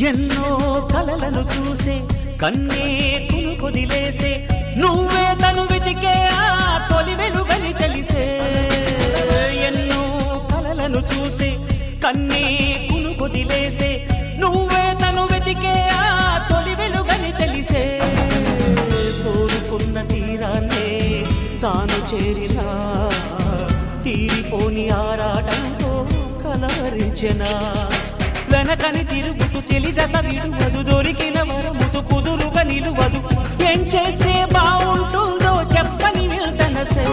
ఎన్నో కలలను చూసే కన్నే కొదిలేసే నువ్వే తను వెతికే ఆ తొలి వెలుగని తెలిసే ఎన్నో కలలను చూసే కన్నే కొదిలేసే నువ్వే తను వెతికే ఆ తొలి వెలుగని తెలిసే కోరుకున్న తీరాన్నే తాను చేరినా తీరిపోని ఆరాటంతో కలవరించెనా వెనకని తిరుగుతూ చెలి జత విడువదు దొరికిన వరముతు కుదురుగా నిలువదు ఏం చేస్తే బాగుంటుందో చెప్పని నిల్తనసే